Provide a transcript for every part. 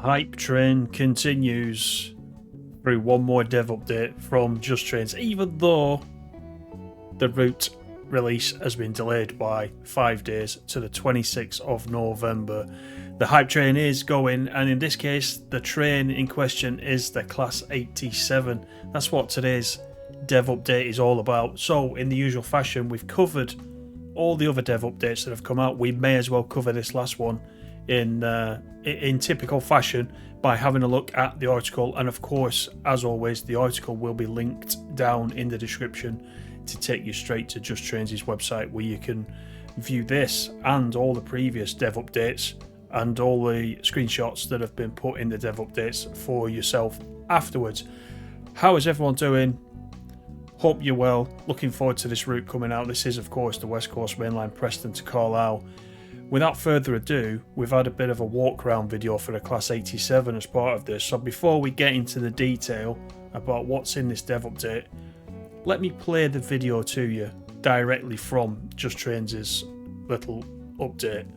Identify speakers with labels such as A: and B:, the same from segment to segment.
A: hype train continues through one more dev update from Just Trains, even though the route release has been delayed by 5 days to the 26th of November. The hype train is going, and in this case, the train in question is the Class 87. That's what today's dev update is all about. So, in the usual fashion, we've covered all the other dev updates that have come out. We may as well cover this last one in typical fashion by having a look at the article, and of course, as always, the article will be linked down in the description to take you straight to Just Trains' website, where you can view this and all the previous dev updates and all the screenshots that have been put in the dev updates for yourself afterwards. How is everyone doing? Hope you're well. Looking forward to this route coming out. This is, of course, the West Coast Mainline Preston to Carlisle. Without further ado, we've had a bit of a walk-around video for the Class 87 as part of this. So before we get into the detail about what's in this dev update, let me play the video to you directly from Just Trains' little update.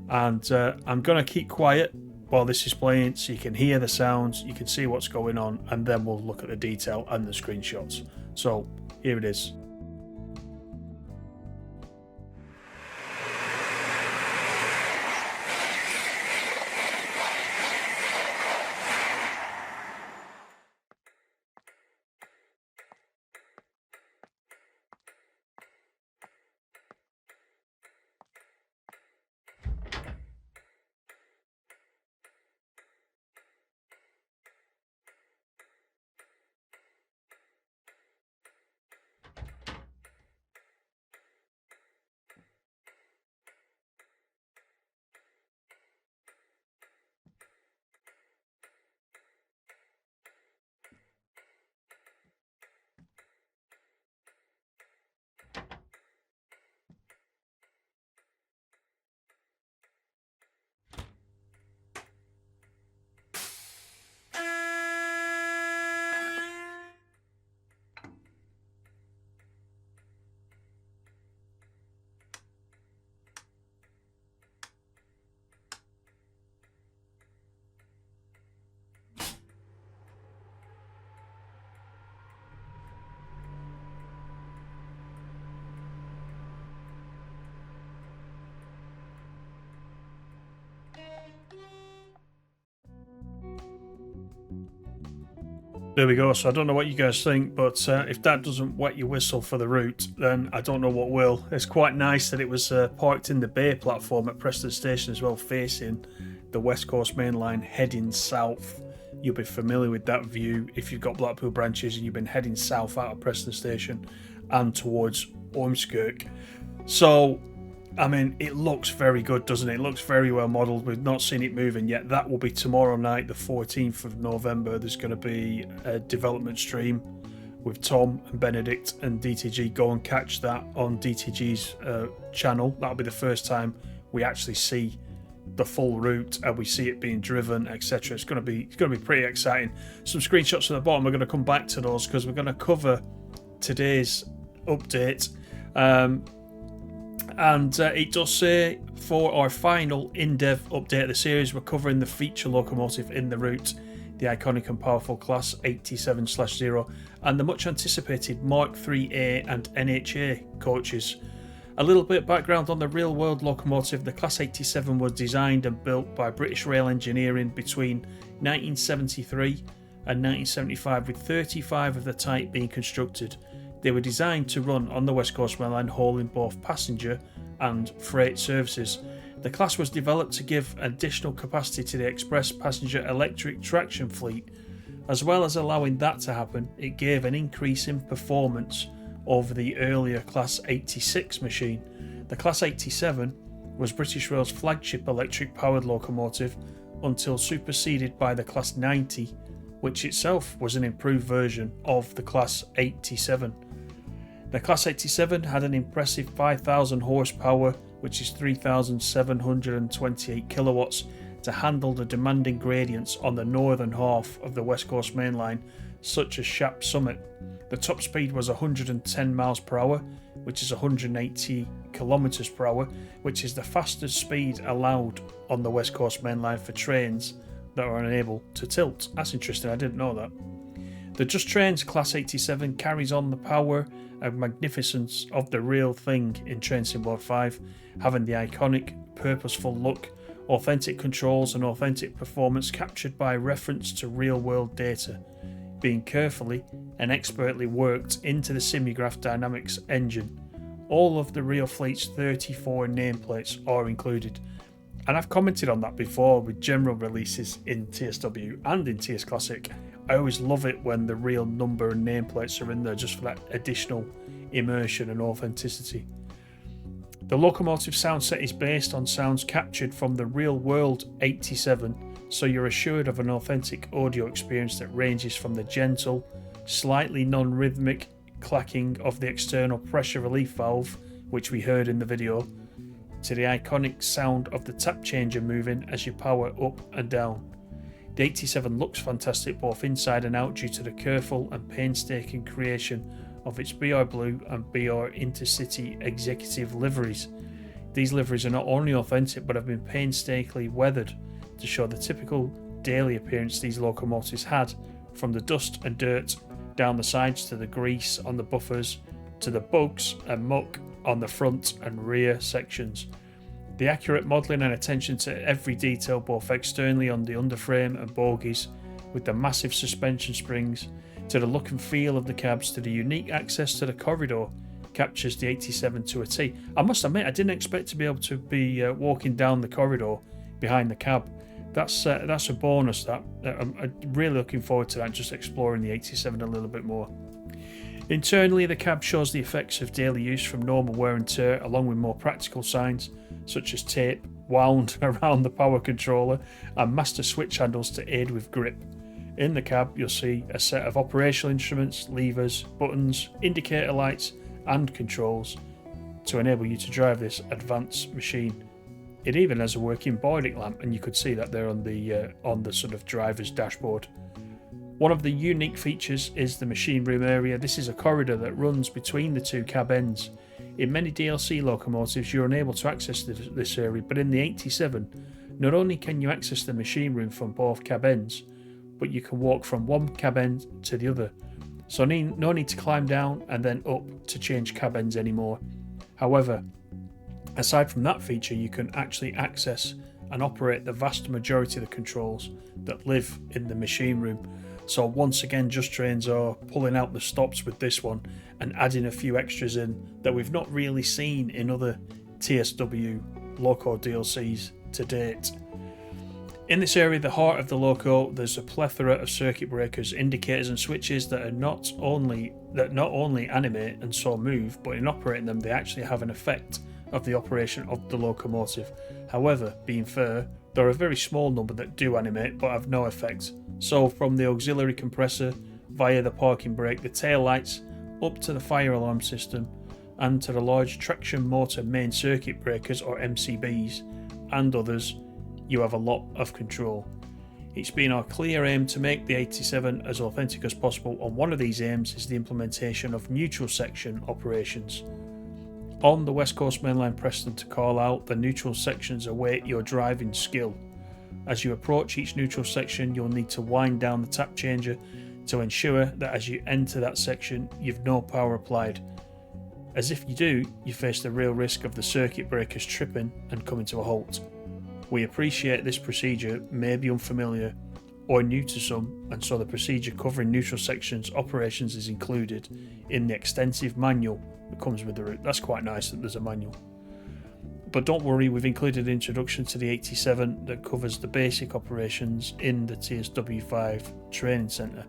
A: And I'm going to keep quiet while this is playing so you can hear the sounds, you can see what's going on, and then we'll look at the detail and the screenshots. So here it is. There we go. So I don't know what you guys think, but if that doesn't wet your whistle for the route, then I don't know what will. It's quite nice that it was parked in the bay platform at Preston Station as well, facing the West Coast Main Line heading south. You'll be familiar with that view if you've got Blackpool branches and you've been heading south out of Preston Station and towards Ormskirk. So, I mean, it looks very good, doesn't it? It looks very well modelled. We've not seen it moving yet. That will be tomorrow night, the 14th of November. There's going to be a development stream with Tom and Benedict and DTG. Go and catch that on DTG's channel. That'll be the first time we actually see the full route and we see it being driven, etc. It's going to be pretty exciting. Some screenshots at the bottom. We're going to come back to those because we're going to cover today's update. And it does say for our final in-depth update of the series, we're covering the feature locomotive in the route, the iconic and powerful Class 87/0, and the much anticipated Mark 3A and NHA coaches. A little bit of background on the real world locomotive. The Class 87 was designed and built by British Rail Engineering between 1973 and 1975, with 35 of the type being constructed. They were designed to run on the West Coast Main Line, hauling both passenger and freight services. The class was developed to give additional capacity to the express passenger electric traction fleet. As well as allowing that to happen, it gave an increase in performance over the earlier Class 86 machine. The Class 87 was British Rail's flagship electric powered locomotive until superseded by the Class 90, which itself was an improved version of the Class 87. The Class 87 had an impressive 5,000 horsepower, which is 3,728 kilowatts, to handle the demanding gradients on the northern half of the West Coast Main Line, such as Shap Summit. The top speed was 110 miles per hour, which is 180 kilometers per hour, which is the fastest speed allowed on the West Coast Main Line for trains that are unable to tilt. That's interesting, I didn't know that. The Just Trains Class 87 carries on the power and magnificence of the real thing in Train Sim World 5, having the iconic, purposeful look, authentic controls and authentic performance captured by reference to real-world data, being carefully and expertly worked into the Simugraph Dynamics engine. All of the real fleet's 34 nameplates are included. And I've commented on that before with general releases in TSW and in TS Classic. I always love it when the real number and nameplates are in there just for that additional immersion and authenticity. The locomotive sound set is based on sounds captured from the real world 87, so you're assured of an authentic audio experience that ranges from the gentle, slightly non-rhythmic clacking of the external pressure relief valve, which we heard in the video, to the iconic sound of the tap changer moving as you power up and down. The 87 looks fantastic both inside and out due to the careful and painstaking creation of its BR Blue and BR Intercity executive liveries. These liveries are not only authentic but have been painstakingly weathered to show the typical daily appearance these locomotives had, from the dust and dirt down the sides to the grease on the buffers to the bugs and muck on the front and rear sections. The accurate modelling and attention to every detail both externally on the underframe and bogies, with the massive suspension springs, to the look and feel of the cabs, to the unique access to the corridor, captures the 87 to a T. I must admit, I didn't expect to be able to be walking down the corridor behind the cab. That's a bonus. That I'm really looking forward to that, just exploring the 87 a little bit more. Internally, the cab shows the effects of daily use from normal wear and tear, along with more practical signs such as tape wound around the power controller and master switch handles to aid with grip. In the cab, you'll see a set of operational instruments, levers, buttons, indicator lights and controls to enable you to drive this advanced machine. It even has a working boiling lamp, and you could see that there on the sort of driver's dashboard. One of the unique features is the machine room area. This is a corridor that runs between the two cab ends. In many DLC locomotives, you're unable to access this area, but in the 87, not only can you access the machine room from both cab ends, but you can walk from one cab end to the other. So no need to climb down and then up to change cab ends anymore. However, aside from that feature, you can actually access and operate the vast majority of the controls that live in the machine room. So once again, Just Trains are pulling out the stops with this one and adding a few extras in that we've not really seen in other TSW Loco DLCs to date. In this area, the heart of the Loco, there's a plethora of circuit breakers, indicators and switches that not only animate and so move, but in operating them they actually have an effect of the operation of the locomotive. However, being fair, there are a very small number that do animate but have no effect. So from the auxiliary compressor, via the parking brake, the tail lights, up to the fire alarm system, and to the large traction motor main circuit breakers or MCBs and others, you have a lot of control. It's been our clear aim to make the 87 as authentic as possible, and one of these aims is the implementation of neutral section operations. On the West Coast Mainline Preston to Carlisle, the neutral sections await your driving skill. As you approach each neutral section, you'll need to wind down the tap changer to ensure that as you enter that section, you've no power applied. As if you do, you face the real risk of the circuit breakers tripping and coming to a halt. We appreciate this procedure may be unfamiliar or new to some, and so the procedure covering neutral sections operations is included in the extensive manual that comes with the route. That's quite nice that there's a manual. But don't worry, we've included an introduction to the 87 that covers the basic operations in the TSW5 training centre.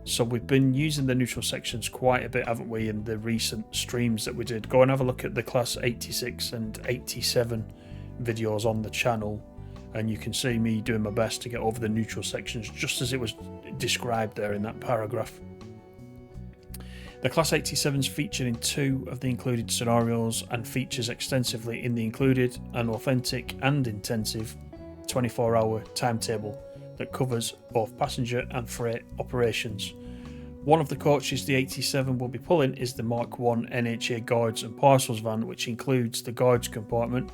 A: So we've been using the neutral sections quite a bit, haven't we, in the recent streams that we did. Go and have a look at the class 86 and 87 videos on the channel, and you can see me doing my best to get over the neutral sections just as it was described there in that paragraph. The Class 87 is featured in 2 of the included scenarios and features extensively in the included and authentic and intensive 24-hour timetable that covers both passenger and freight operations. One of the coaches the 87 will be pulling is the Mark 1 NHA guards and parcels van, which includes the guards compartment,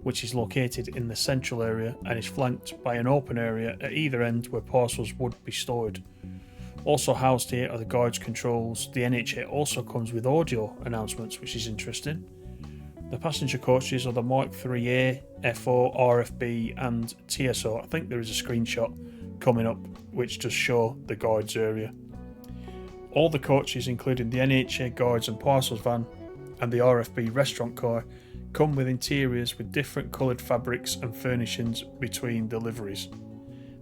A: which is located in the central area and is flanked by an open area at either end where parcels would be stored. Also housed here are the guards controls. The NHA also comes with audio announcements, which is interesting. The passenger coaches are the Mark 3A, FO, RFB and TSO. I think there is a screenshot coming up which does show the guards area. All the coaches, including the NHA guards and parcels van and the RFB restaurant car, come with interiors with different coloured fabrics and furnishings between the liveries.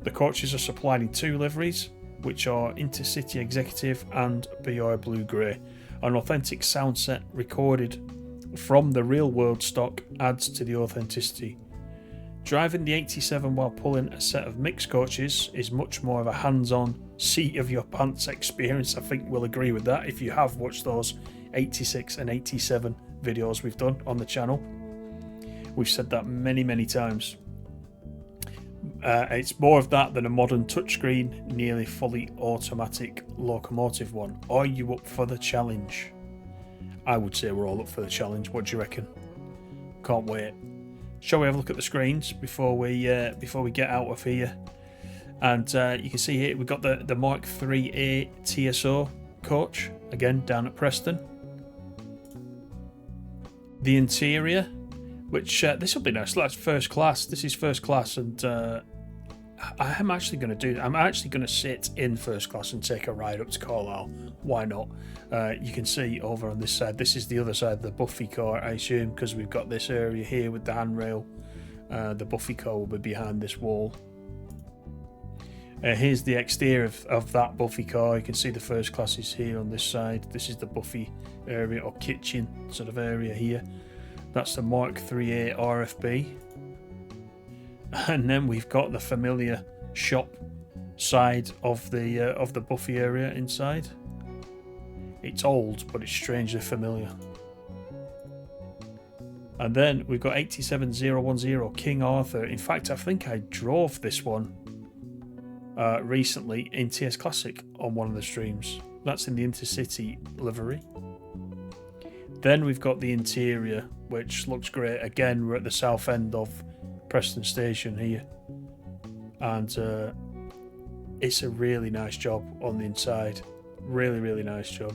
A: The coaches are supplied in 2 liveries, which are Intercity Executive and BI Blue Grey. An authentic sound set recorded from the real world stock adds to the authenticity. Driving the 87 while pulling a set of mixed coaches is much more of a hands-on, seat of your pants experience. I think we'll agree with that if you have watched those 86 and 87 videos we've done on the channel. We've said that many times. It's more of that than a modern touchscreen, nearly fully automatic locomotive one. Are you up for the challenge? I would say we're all up for the challenge. What do you reckon? Can't wait. Shall we have a look at the screens before we get out of here? And you can see here we've got the Mark 3A TSO coach again down at Preston. The interior, which this will be nice. That's first class. This is first class, and I'm actually going to do that. I'm actually going to sit in first class and take a ride up to Carlisle. Why not? You can see over on this side. This is the other side of the Buffy car, I assume, because we've got this area here with the handrail. The Buffy car will be behind this wall. Here's the exterior of that Buffy car. You can see the first class is here on this side. This is the Buffy area or kitchen sort of area here. That's the Mark 3A RFB. And then we've got the familiar shop side of the Buffy area inside. It's old, but it's strangely familiar. And then we've got 87010 King Arthur. In fact, I think I drove this one recently in TS Classic on one of the streams. That's in the Intercity livery. Then we've got the interior, which looks great. Again, we're at the south end of Preston Station here, and it's a really nice job on the inside. Really nice job.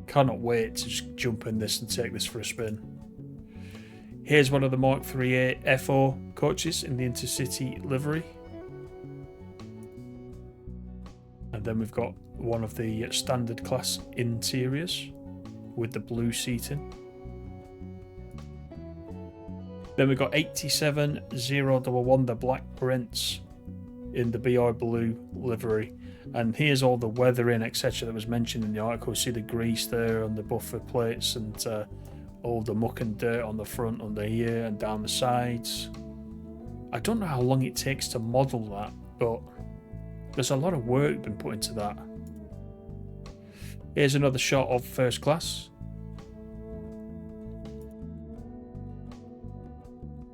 A: Cannot wait to just jump in this and take this for a spin. Here's one of the Mark 3A FO coaches in the Intercity livery. And then we've got one of the standard class interiors with the blue seating. Then we've got 87011, the Black Prince in the BI Blue livery. And here's all the weathering, etc. that was mentioned in the article. See the grease there on the buffer plates and all the muck and dirt on the front, under here and down the sides. I don't know how long it takes to model that, but there's a lot of work been put into that. Here's another shot of first class.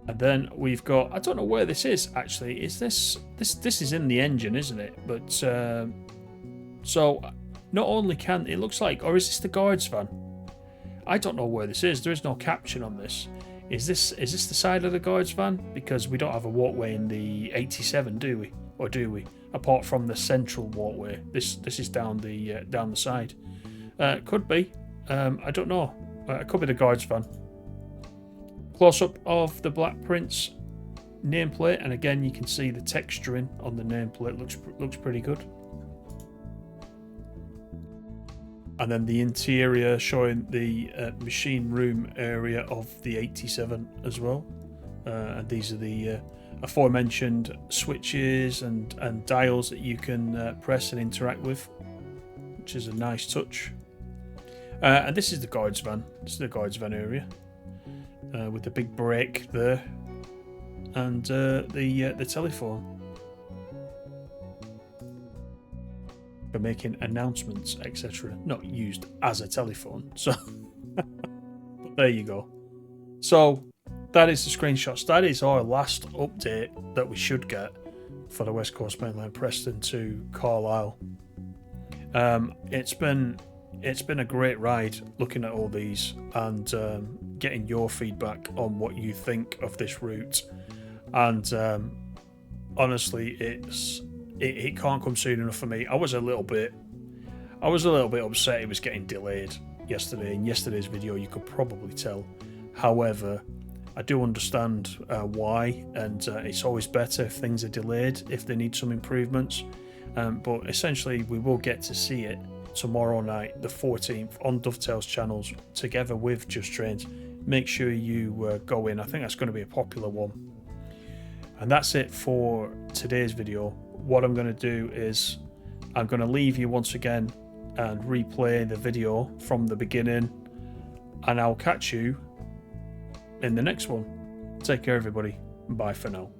A: And then we've got, I don't know where this is actually. Is this is in the engine, isn't it? But so not only can it looks like, or is this the guards van? I don't know where this is. There is no caption on this. Is this the side of the guards van? Because we don't have a walkway in the 87, do we? Or do we? Apart from the central walkway, this is down the side. Could be. I don't know. It could be the guards van. Close up of the Black Prince nameplate, and again you can see the texturing on the nameplate looks pretty good. And then the interior showing the machine room area of the 87 as well. And these are the aforementioned switches and dials that you can press and interact with, which is a nice touch. And this is the guards van. This is the guards van area. With the big brake there, and the telephone for making announcements, etc. Not used as a telephone, so but there you go. So that is the screenshots. That is our last update that we should get for the West Coast Mainline Preston to Carlisle. It's been a great ride looking at all these and getting your feedback on what you think of this route. And honestly, it can't come soon enough for me. I was a little bit upset it was getting delayed yesterday. In yesterday's video, you could probably tell. However, I do understand why, and it's always better if things are delayed, if they need some improvements. But essentially, we will get to see it tomorrow night, the 14th, on Dovetail's channels, together with Just Trains. Make sure you go in. I think that's going to be a popular one. And that's it for today's video. What I'm going to do is I'm going to leave you once again and replay the video from the beginning, and I'll catch you in the next one. Take care, everybody. Bye for now.